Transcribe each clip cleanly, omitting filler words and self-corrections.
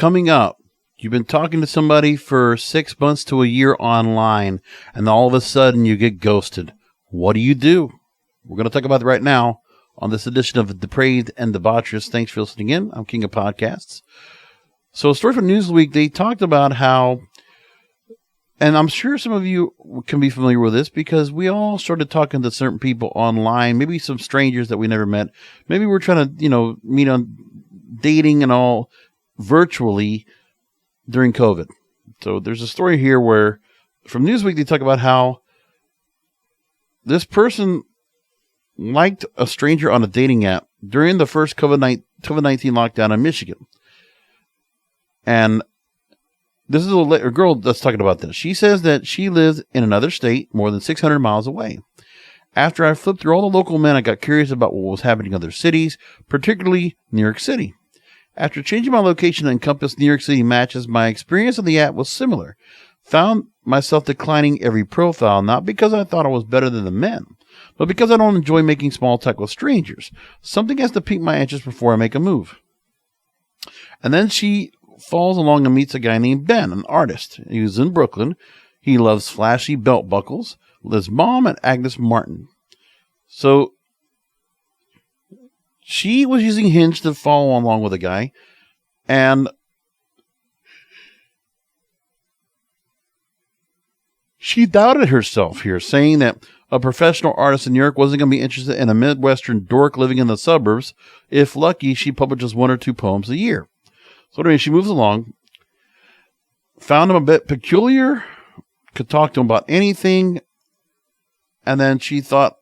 coming up. You've been talking to somebody for 6 months to a year online, and all of a sudden you get ghosted. What do? We're going to talk about it right now on this edition of Depraved and Debaucherous. Thanks for listening in. I'm King of Podcasts. So a story from Newsweek, they talked about how, and I'm sure some of you can be familiar with this because we all started talking to certain people online, maybe some strangers that we never met. Maybe we're trying to, meet on dating and all virtually during COVID. So there's a story here where from Newsweek, they talk about how this person liked a stranger on a dating app during the first COVID-19 lockdown in Michigan. And this is a girl that's talking about this. She says that she lives in another state more than 600 miles away. After I flipped through all the local men, I got curious about what was happening in other cities, particularly New York City. After changing my location to encompass New York City matches, my experience on the app was similar. Found myself declining every profile, not because I thought I was better than the men, but because I don't enjoy making small talk with strangers. Something has to pique my interest before I make a move. And then she falls along and meets a guy named Ben, an artist. He was in Brooklyn. He loves flashy belt buckles. His mom and Agnes Martin. So she was using Hinge to follow along with a guy, and she doubted herself here, saying that a professional artist in New York wasn't going to be interested in a Midwestern dork living in the suburbs. If lucky, she publishes 1 or 2 poems a year. So anyway, she moves along, found him a bit peculiar, could talk to him about anything, and then she thought,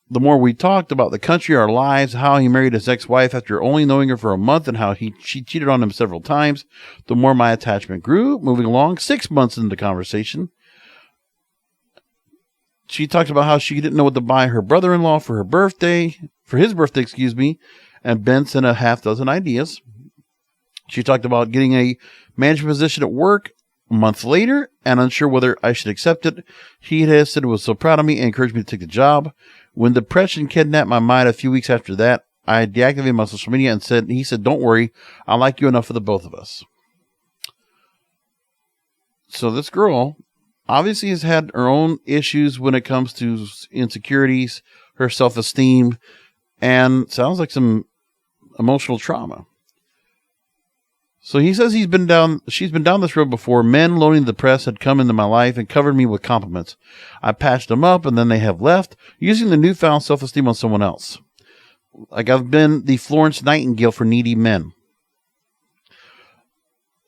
the more we talked about the country, our lives, how he married his ex-wife after only knowing her for a month, and how she cheated on him several times, the more my attachment grew. Moving along, 6 months into the conversation, she talked about how she didn't know what to buy her brother-in-law for his birthday, and Ben sent a half dozen ideas. She talked about getting a management position at work a month later and unsure whether I should accept it. He had said he was so proud of me and encouraged me to take the job. When depression kidnapped my mind a few weeks after that, I deactivated my social media and he said, don't worry, I like you enough for the both of us. So this girl obviously has had her own issues when it comes to insecurities, her self-esteem, and sounds like some emotional trauma. So he says she's been down this road before. Men loaning the press had come into my life and covered me with compliments. I patched them up and then they have left, using the newfound self-esteem on someone else. Like I've been the Florence Nightingale for needy men.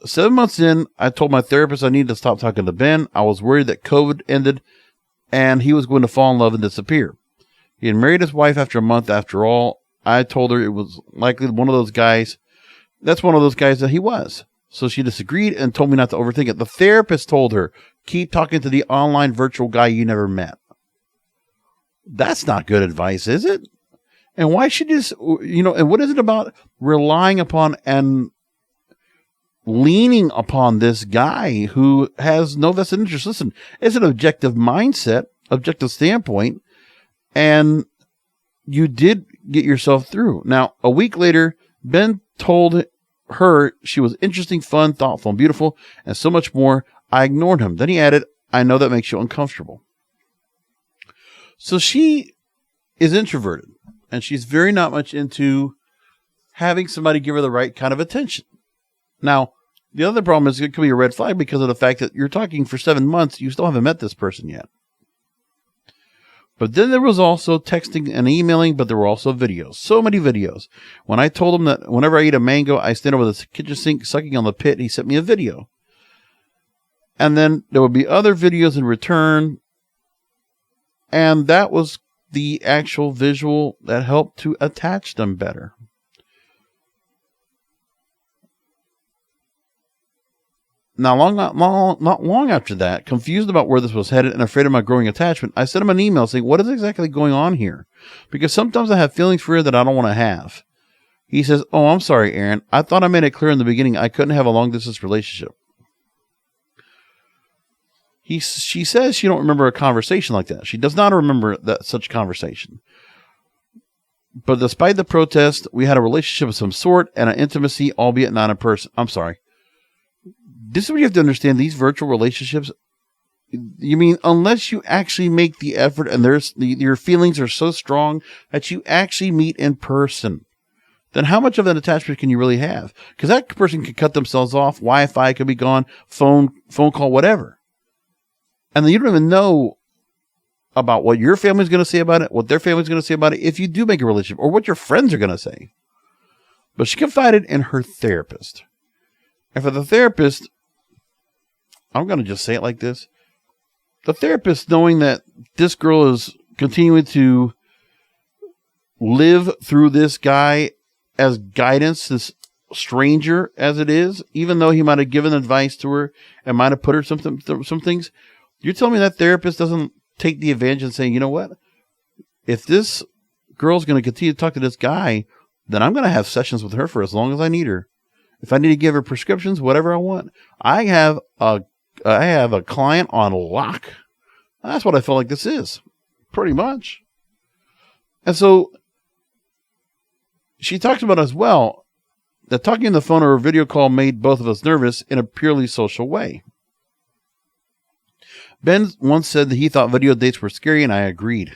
7 months in, I told my therapist I needed to stop talking to Ben. I was worried that COVID ended and he was going to fall in love and disappear. He had married his wife after a month after all. I told her it was likely one of those guys. That's one of those guys that he was. So she disagreed and told me not to overthink it. The therapist told her, keep talking to the online virtual guy you never met. That's not good advice, is it? And why should you, and what is it about relying upon and leaning upon this guy who has no vested interest? Listen, it's an objective mindset, objective standpoint, and you did get yourself through. Now, a week later, Ben told her she was interesting, fun, thoughtful, and beautiful, and so much more. I ignored him. Then he added, I know that makes you uncomfortable. So she is introverted, and she's very not much into having somebody give her the right kind of attention. Now, the other problem is it could be a red flag because of the fact that you're talking for 7 months, you still haven't met this person yet. But then there was also texting and emailing, but there were also videos. So many videos. When I told him that whenever I eat a mango, I stand over the kitchen sink sucking on the pit, he sent me a video. And then there would be other videos in return. And that was the actual visual that helped to attach them better. Now, not long after that, confused about where this was headed and afraid of my growing attachment, I sent him an email saying, what is exactly going on here? Because sometimes I have feelings for her that I don't want to have. He says, oh, I'm sorry, Aaron. I thought I made it clear in the beginning I couldn't have a long-distance relationship. She says she don't remember a conversation like that. She does not remember such conversation. But despite the protest, we had a relationship of some sort and an intimacy, albeit not in person. I'm sorry. This is what you have to understand. These virtual relationships, you mean unless you actually make the effort and your feelings are so strong that you actually meet in person, then how much of an attachment can you really have? Because that person could cut themselves off. Wi-Fi could be gone, phone call, whatever. And then you don't even know about what your family's going to say about it, what their family's going to say about it, if you do make a relationship, or what your friends are going to say. But she confided in her therapist. And for the therapist, I'm going to just say it like this. The therapist, knowing that this girl is continuing to live through this guy as guidance, this stranger as it is, even though he might have given advice to her and might have put her some things, you're telling me that therapist doesn't take the advantage and saying, you know what? If this girl's going to continue to talk to this guy, then I'm going to have sessions with her for as long as I need her. If I need to give her prescriptions, whatever I want. I have a client on lock. That's what I feel like this is. Pretty much. And so she talks about as well that talking on the phone or a video call made both of us nervous in a purely social way. Ben once said that he thought video dates were scary, and I agreed.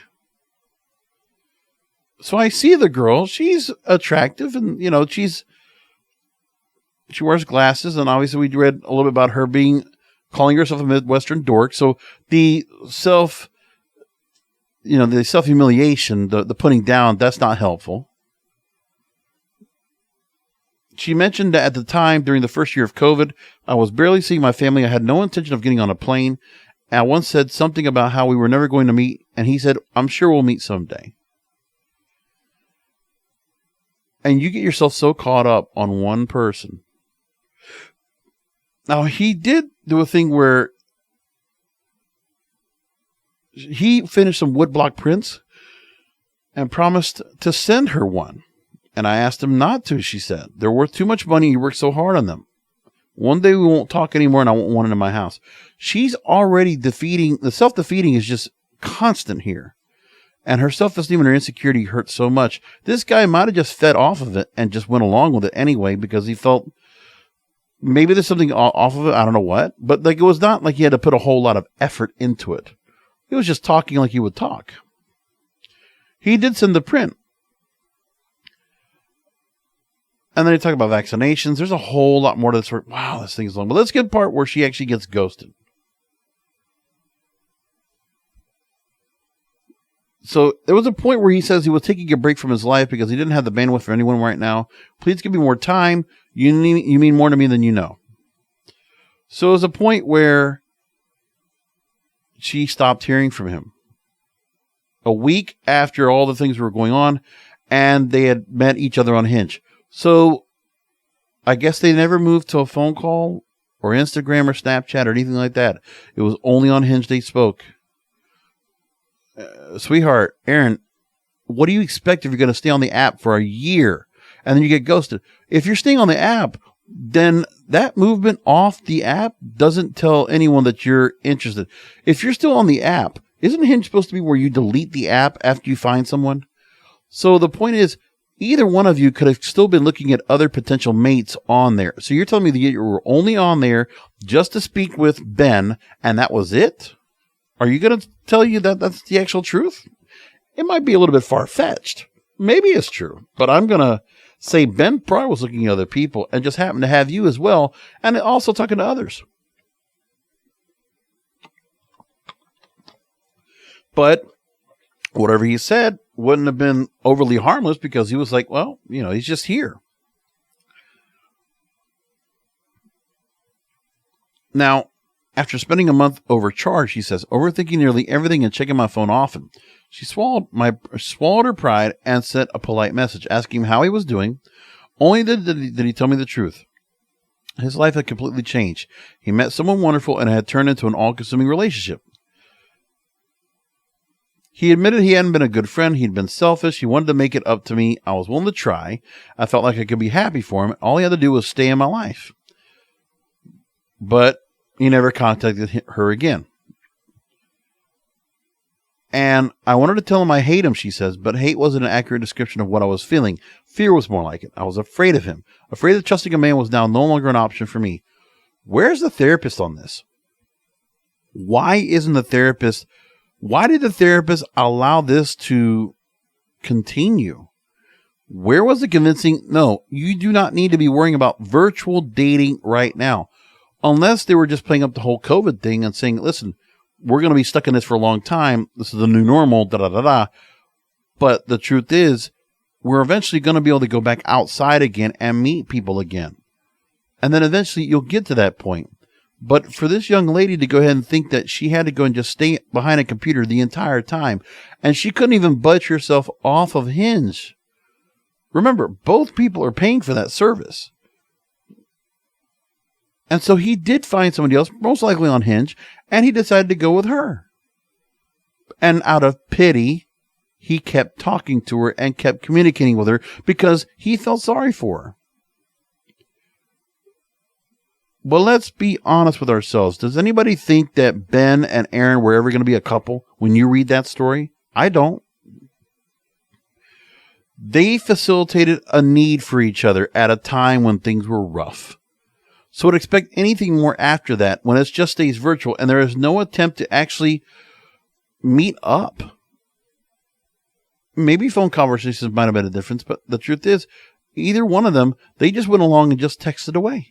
So I see the girl. She's attractive, and, she wears glasses, and obviously we read a little bit about her calling herself a Midwestern dork. So the self-humiliation, the putting down, that's not helpful. She mentioned that at the time, during the first year of COVID, I was barely seeing my family. I had no intention of getting on a plane. And I once said something about how we were never going to meet. And he said, I'm sure we'll meet someday. And you get yourself so caught up on one person. Now, he did do a thing where he finished some woodblock prints and promised to send her one. And I asked him not to, she said. They're worth too much money. You worked so hard on them. One day we won't talk anymore, and I won't want it in my house. She's already defeating. The self-defeating is just constant here. And her self-esteem and her insecurity hurt so much. This guy might have just fed off of it and just went along with it anyway because he felt maybe there's something off of it. I don't know what. But it was not like he had to put a whole lot of effort into it. He was just talking like he would talk. He did send the print. And then they talk about vaccinations. There's a whole lot more to this. Wow, this thing's long. But let's get the part where she actually gets ghosted. So there was a point where he says he was taking a break from his life because he didn't have the bandwidth for anyone right now. Please give me more time. You mean more to me than you know. So there was a point where she stopped hearing from him. A week after all the things were going on, and they had met each other on Hinge. So I guess they never moved to a phone call or Instagram or Snapchat or anything like that. It was only on Hinge they spoke. Sweetheart, Aaron, what do you expect if you're going to stay on the app for a year and then you get ghosted? If you're staying on the app, then that movement off the app doesn't tell anyone that you're interested. If you're still on the app, isn't Hinge supposed to be where you delete the app after you find someone? So the point is, either one of you could have still been looking at other potential mates on there. So you're telling me that you were only on there just to speak with Ben, and that was it? Are you going to tell you that that's the actual truth? It might be a little bit far-fetched. Maybe it's true. But I'm going to say Ben probably was looking at other people and just happened to have you as well, and also talking to others. But whatever he said wouldn't have been overly harmless because he was like, well, he's just here. Now, after spending a month overcharged, he says, overthinking nearly everything and checking my phone often, she swallowed her pride and sent a polite message asking him how he was doing. Only did he tell me the truth. His life had completely changed. He met someone wonderful and it had turned into an all-consuming relationship. He admitted he hadn't been a good friend. He'd been selfish. He wanted to make it up to me. I was willing to try. I felt like I could be happy for him. All he had to do was stay in my life. But he never contacted her again. And I wanted to tell him I hate him, she says, but hate wasn't an accurate description of what I was feeling. Fear was more like it. I was afraid of him, afraid that trusting a man was now no longer an option for me. Where's the therapist on this? Why did the therapist allow this to continue? Where was the convincing? No, you do not need to be worrying about virtual dating right now. Unless they were just playing up the whole COVID thing and saying, listen, we're going to be stuck in this for a long time. This is the new normal, da-da-da-da. But the truth is, we're eventually going to be able to go back outside again and meet people again. And then eventually you'll get to that point. But for this young lady to go ahead and think that she had to go and just stay behind a computer the entire time, and she couldn't even budge herself off of Hinge. Remember, both people are paying for that service. And so he did find somebody else, most likely on Hinge, and he decided to go with her. And out of pity, he kept talking to her and kept communicating with her because he felt sorry for her. Well, let's be honest with ourselves. Does anybody think that Ben and Aaron were ever going to be a couple when you read that story? I don't. They facilitated a need for each other at a time when things were rough. So would expect anything more after that when it just stays virtual and there is no attempt to actually meet up. Maybe phone conversations might have been a difference, but the truth is, either one of them, they just went along and just texted away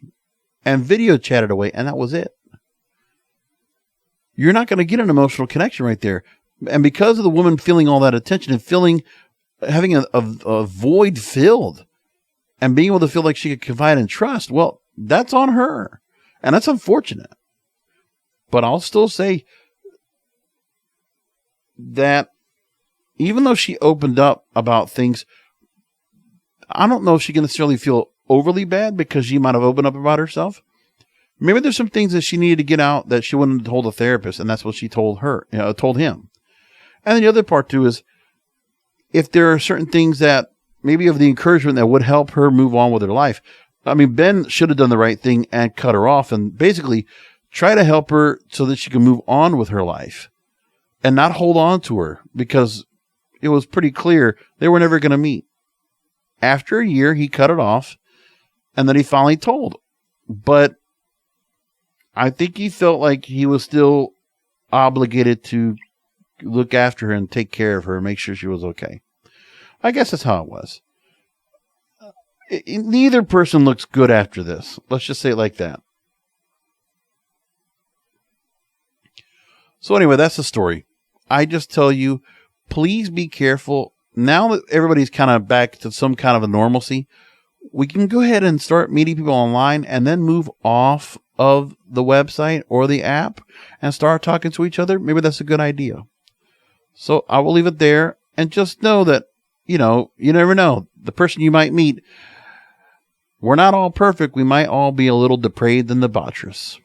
and video chatted away, and that was it. You're not going to get an emotional connection right there. And because of the woman feeling all that attention and having a void filled and being able to feel like she could confide and trust, well, that's on her. And that's unfortunate. But I'll still say that even though she opened up about things, I don't know if she can necessarily feel overly bad because she might have opened up about herself. Maybe there's some things that she needed to get out that she wouldn't have told a therapist, and that's what she told him. And then the other part too is if there are certain things that maybe of the encouragement that would help her move on with her life. I mean, Ben should have done the right thing and cut her off and basically try to help her so that she can move on with her life and not hold on to her because it was pretty clear they were never going to meet. After a year, he cut it off and then he finally told. But I think he felt like he was still obligated to look after her and take care of her and make sure she was okay. I guess that's how it was. Neither person looks good after this. Let's just say it like that. So anyway, that's the story. I just tell you, please be careful. Now that everybody's kind of back to some kind of a normalcy, we can go ahead and start meeting people online and then move off of the website or the app and start talking to each other. Maybe that's a good idea. So I will leave it there and just know that, you never know. The person you might meet, we're not all perfect. We might all be a little depraved and debaucherous.